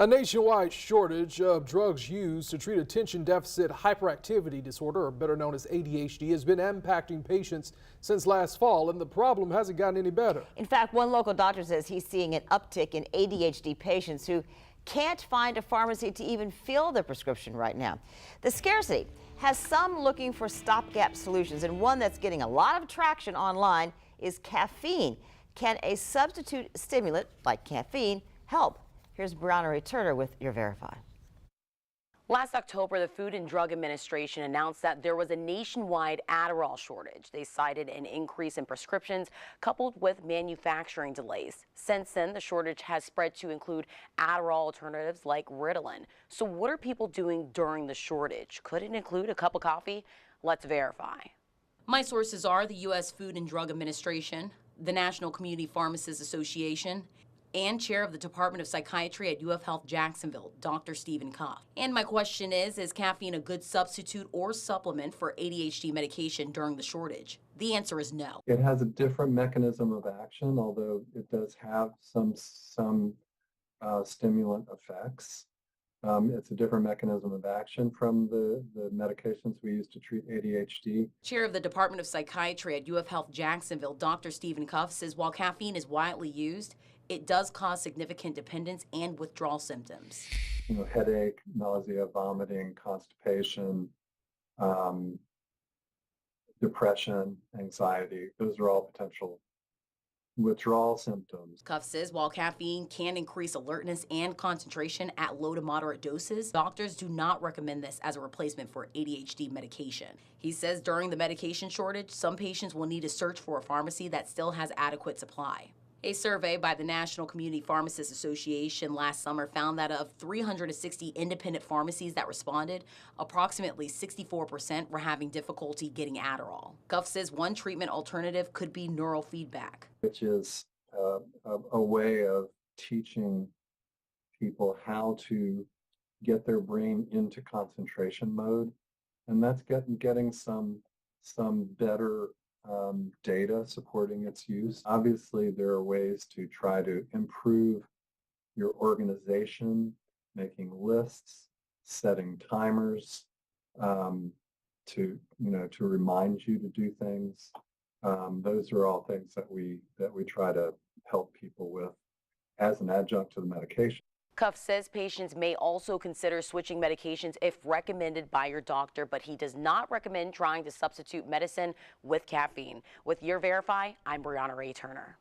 A nationwide shortage of drugs used to treat attention deficit hyperactivity disorder, or better known as ADHD, has been impacting patients since last fall, and the problem hasn't gotten any better. In fact, one local doctor says he's seeing an uptick in ADHD patients who can't find a pharmacy to even fill their prescription right now. The scarcity has some looking for stopgap solutions, and one that's getting a lot of traction online is caffeine. Can a substitute stimulant like caffeine help? Here's Brianna Turner with your Verify. Last October, the Food and Drug Administration announced that there was a nationwide adderall shortage. They cited an increase in prescriptions coupled with manufacturing delays. Since then, the shortage has spread to include adderall alternatives like Ritalin. So what are people doing during the shortage? Could it include a cup of coffee? Let's verify. My sources are the U.S. Food and Drug Administration, the National Community Pharmacists Association, and chair of the Department of Psychiatry at UF Health Jacksonville, Dr. Stephen Cuff. And my question is caffeine a good substitute or supplement for ADHD medication during the shortage? The answer is no. It has a different mechanism of action, although it does have some stimulant effects. It's a different mechanism of action from the medications we use to treat ADHD. Chair of the Department of Psychiatry at UF Health Jacksonville, Dr. Stephen Cuff, says while caffeine is widely used, it does cause significant dependence and withdrawal symptoms. You know, headache, nausea, vomiting, constipation, depression, anxiety. Those are all potential withdrawal symptoms. Cuff says while caffeine can increase alertness and concentration at low to moderate doses, doctors do not recommend this as a replacement for ADHD medication. He says during the medication shortage, some patients will need to search for a pharmacy that still has adequate supply. A survey by the National Community Pharmacists Association last summer found that of 360 independent pharmacies that responded, approximately 64% were having difficulty getting Adderall. Cuff says one treatment alternative could be neurofeedback, which is a way of teaching people how to get their brain into concentration mode, and that's getting some better data supporting its use. Obviously, there are ways to try to improve your organization, making lists, setting timers to remind you to do things. Those are all things that we try to help people with as an adjunct to the medication. Cuff says patients may also consider switching medications if recommended by your doctor, but he does not recommend trying to substitute medicine with caffeine. With your Verify, I'm Brianna Turner.